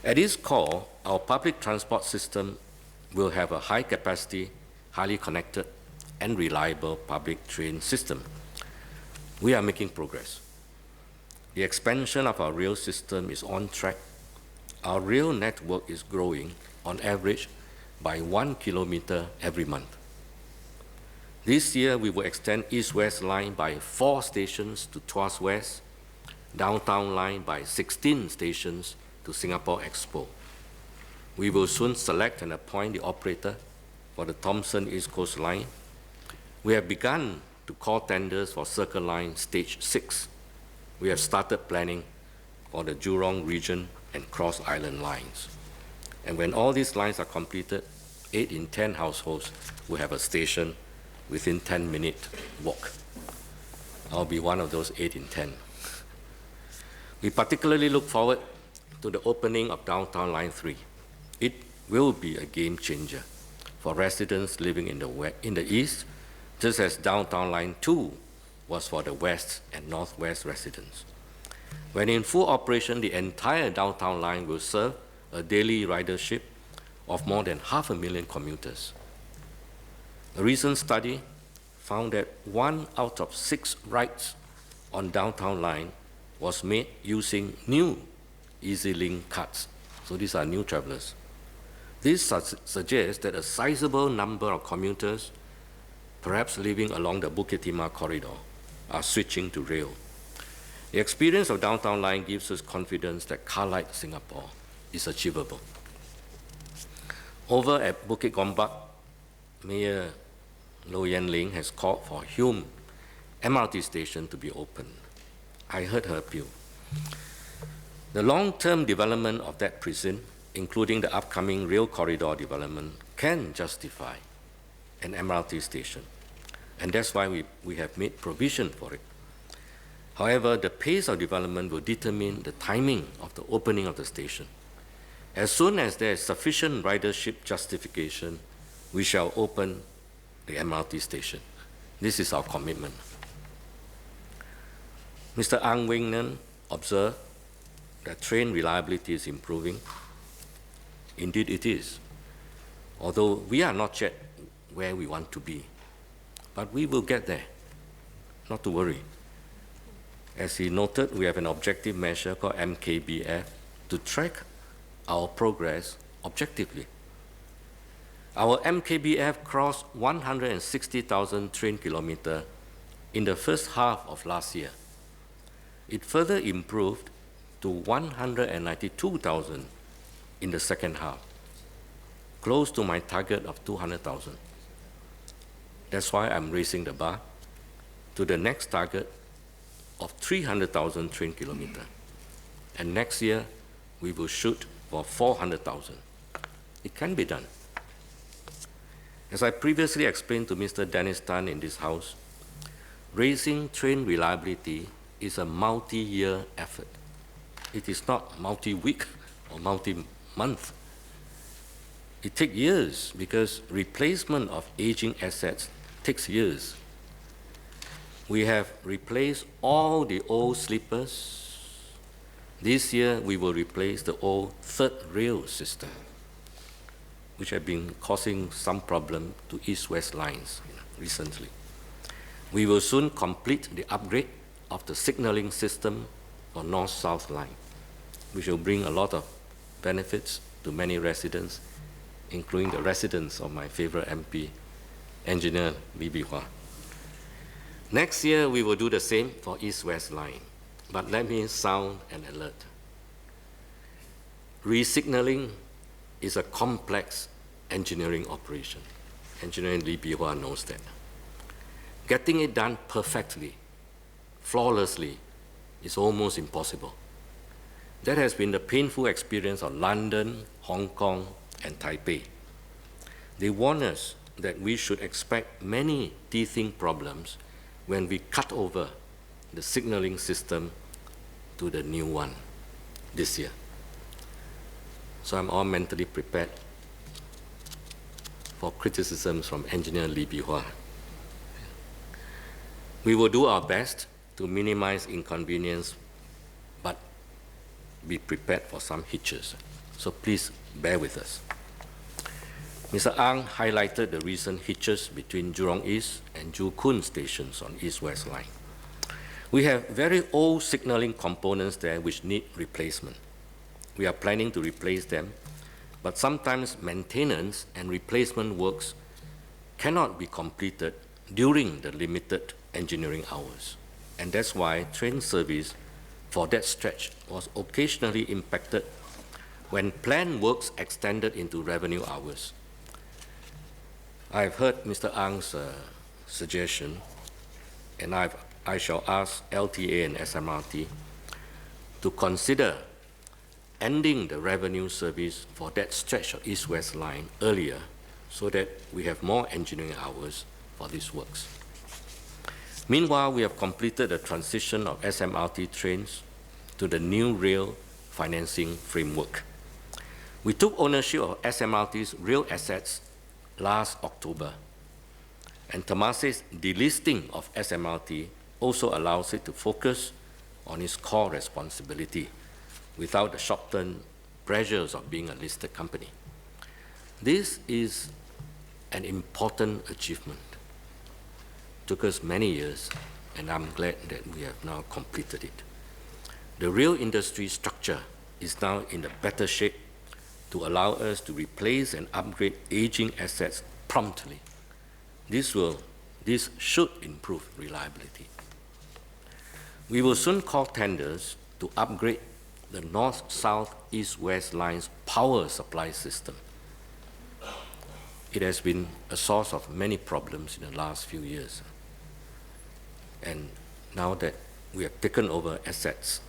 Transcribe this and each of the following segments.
At its core, our public transport system will have a high-capacity, highly connected, and reliable public train system. We are making progress. The expansion of our rail system is on track. Our rail network is growing, on average, by 1 kilometer every month. This year, we will extend East-West line by 4 stations to Tuas West, Downtown line by 16 stations to Singapore Expo. We will soon select and appoint the operator for the Thomson East Coast Line. We have begun to call tenders for Circle Line Stage 6. We have started planning for the Jurong region and Cross Island lines. And when all these lines are completed, 8 in 10 households will have a station within 10-minute walk. I'll be one of those 8 in 10. We particularly look forward to the opening of Downtown Line 3. It will be a game changer for residents living in the East, just as Downtown Line 2 was for the West and Northwest residents. When in full operation, the entire Downtown Line will serve a daily ridership of more than 500,000 commuters. A recent study found that 1 out of 6 rides on Downtown Line was made using new EasyLink cards. So these are new travelers. This suggests that a sizable number of commuters, perhaps living along the Bukit Timah corridor, are switching to rail. The experience of Downtown Line gives us confidence that car-light Singapore is achievable. Over at Bukit Gombak, Mayor Low Yen Ling has called for Hume MRT station to be opened. I heard her appeal. The long-term development of that precinct, including the upcoming rail corridor development, can justify an MRT station, and that's why we have made provision for it. However, the pace of development will determine the timing of the opening of the station. As soon as there is sufficient ridership justification, we shall open the MRT station. This is our commitment. Mr. Ang Weng Nen observed that train reliability is improving. Indeed it is, although we are not yet where we want to be. But we will get there, not to worry. As he noted, we have an objective measure called MKBF to track our progress objectively. Our MKBF crossed 160,000 train kilometers in the first half of last year. It further improved to 192,000 in the second half, close to my target of 200,000. That's why I'm raising the bar to the next target of 300,000 train kilometers. And next year, we will shoot for 400,000. It can be done. As I previously explained to Mr. Dennis Tan in this House, raising train reliability is a multi-year effort. It is not multi-week or multi-month. It takes years because replacement of aging assets takes years. We have replaced all the old sleepers. This year, we will replace the old third rail system, which have been causing some problem to East-West lines recently. We will soon complete the upgrade of the signaling system for North-South line, which will bring a lot of benefits to many residents, including the residents of my favorite MP, Engineer Lee Bee Hwa. Next year, we will do the same for East-West line. But let me sound an alert. Resignaling is a complex engineering operation. Engineer Lee Bee Hwa knows that. Getting it done perfectly, flawlessly, is almost impossible. That has been the painful experience of London, Hong Kong, and Taipei. They warn us that we should expect many teething problems when we cut over the signaling system to the new one this year. So I'm all mentally prepared for criticisms from Engineer Lee Bee Hwa. We will do our best to minimize inconvenience, but be prepared for some hitches. So please bear with us. Mr. Ang highlighted the recent hitches between Jurong East and Joo Koon stations on East-West Line. We have very old signaling components there which need replacement. We are planning to replace them, but sometimes maintenance and replacement works cannot be completed during the limited engineering hours. And that's why train service for that stretch was occasionally impacted when planned works extended into revenue hours. I've heard Mr. Ang's suggestion, and I shall ask LTA and SMRT to consider ending the revenue service for that stretch of East-West Line earlier so that we have more engineering hours for these works. Meanwhile, we have completed the transition of SMRT trains to the new rail financing framework. We took ownership of SMRT's rail assets last October, and Temasek's delisting of SMRT also allows it to focus on its core responsibility without the short-term pressures of being a listed company. This is an important achievement. It took us many years, and I'm glad that we have now completed it. The rail industry structure is now in a better shape to allow us to replace and upgrade aging assets promptly. This should improve reliability. We will soon call tenders to upgrade the north-south, east-west lines power supply system. It has been a source of many problems in the last few years. And now that we have taken over assets,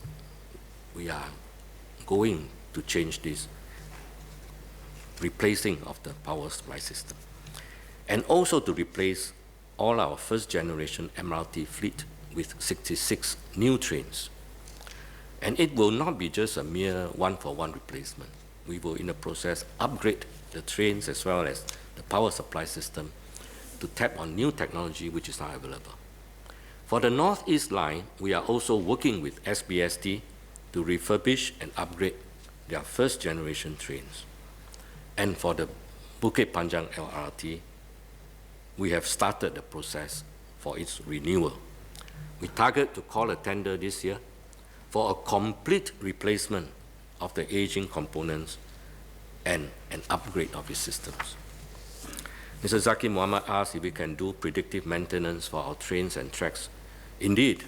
we are going to change this, replacing of the power supply system, and also to replace all our first-generation MRT fleet with 66 new trains. And it will not be just a mere one-for-one replacement. We will, in the process, upgrade the trains as well as the power supply system to tap on new technology which is now available. For the Northeast Line, we are also working with SBST to refurbish and upgrade their first-generation trains. And for the Bukit Panjang LRT, we have started the process for its renewal. We target to call a tender this year for a complete replacement of the aging components and an upgrade of its systems. Mr. Zaki Muhammad asked if we can do predictive maintenance for our trains and tracks. Indeed,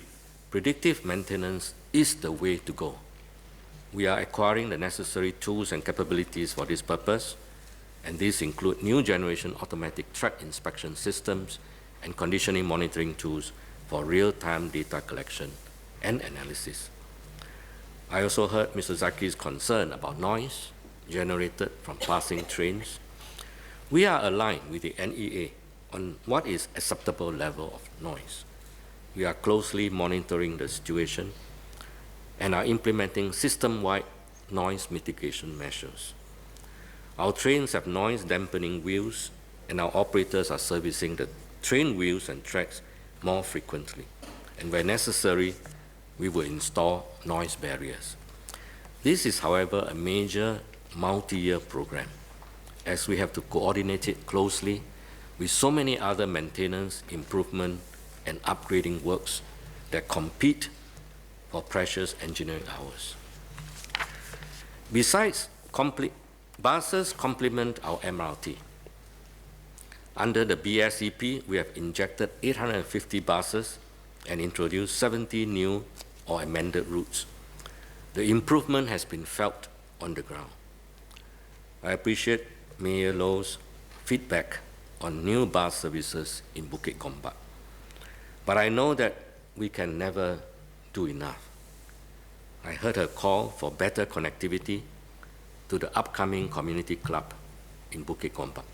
predictive maintenance is the way to go. We are acquiring the necessary tools and capabilities for this purpose, and these include new generation automatic track inspection systems and conditioning monitoring tools for real-time data collection and analysis. I also heard Mr. Zaki's concern about noise generated from passing trains. We are aligned with the NEA on what is acceptable level of noise. We are closely monitoring the situation and are implementing system-wide noise mitigation measures. Our trains have noise dampening wheels, and our operators are servicing the train wheels and tracks more frequently. And where necessary, we will install noise barriers. This is, however, a major multi-year program, as we have to coordinate it closely with so many other maintenance, improvement, and upgrading works that compete for precious engineering hours. Besides, buses complement our MRT. Under the BSEP, we have injected 850 buses and introduced 70 new or amended routes. The improvement has been felt on the ground. I appreciate Mayor Low's feedback on new bus services in Bukit Gombak. But I know that we can never do enough. I heard her call for better connectivity to the upcoming community club in Bukit Gombak.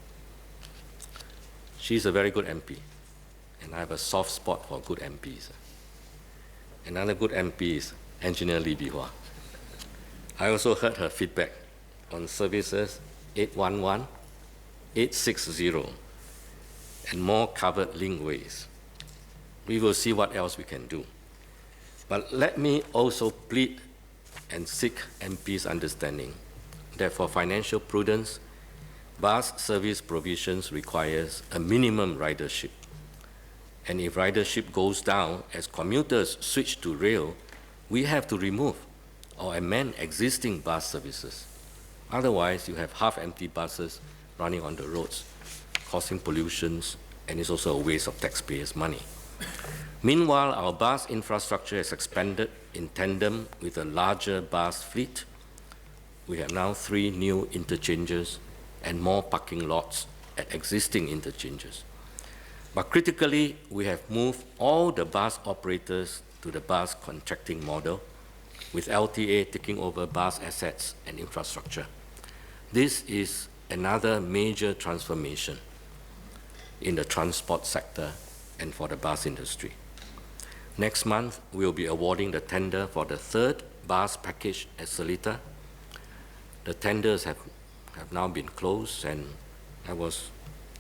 She's a very good MP, and I have a soft spot for good MPs. Another good MP is Engineer Lee Bihua. I also heard her feedback on services 811, 860, and more covered linkways. We will see what else we can do. But let me also plead and seek MP's understanding that for financial prudence, bus service provisions requires a minimum ridership. And if ridership goes down as commuters switch to rail, we have to remove or amend existing bus services. Otherwise, you have half-empty buses running on the roads, causing pollutions, and it's also a waste of taxpayers' money. Meanwhile, our bus infrastructure has expanded in tandem with a larger bus fleet. We have now 3 new interchanges and more parking lots at existing interchanges. But critically, we have moved all the bus operators to the bus contracting model, with LTA taking over bus assets and infrastructure. This is another major transformation in the transport sector and for the bus industry. Next month, we will be awarding the tender for the 3rd bus package at Seletar. The tenders have now been closed, and I was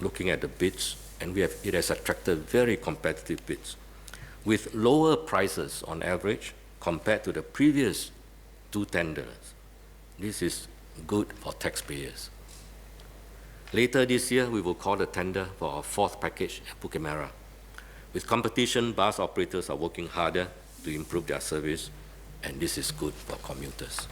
looking at the bids, and it has attracted very competitive bids with lower prices on average compared to the previous 2 tenders. This is good for taxpayers. Later this year, we will call the tender for our 4th package at Bukit Merah. With competition, bus operators are working harder to improve their service, and this is good for commuters.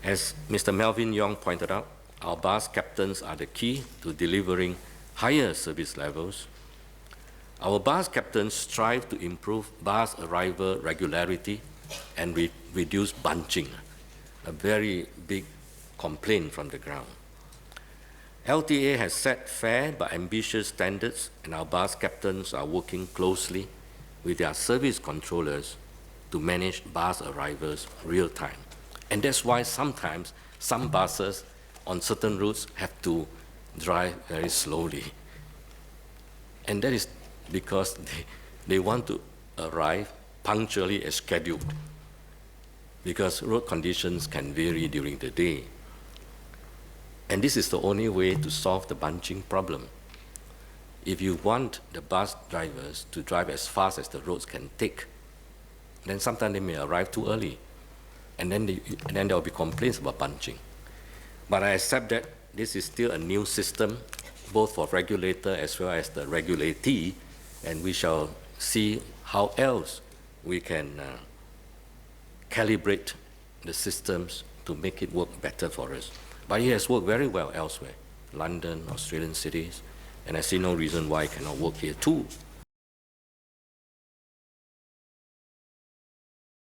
As Mr. Melvin Yong pointed out, our bus captains are the key to delivering higher service levels. Our bus captains strive to improve bus arrival regularity and reduce bunching, a very big complaint from the ground. LTA has set fair but ambitious standards, and our bus captains are working closely with their service controllers to manage bus arrivals real time. And that's why sometimes some buses on certain routes have to drive very slowly. And that is because they want to arrive punctually as scheduled, because road conditions can vary during the day. And this is the only way to solve the bunching problem. If you want the bus drivers to drive as fast as the roads can take, then sometimes they may arrive too early, and then there will be complaints about bunching. But I accept that this is still a new system, both for regulator as well as the regulatee, and we shall see how else we can calibrate the systems to make it work better for us. But it has worked very well elsewhere, London, Australian cities, and I see no reason why it cannot work here too.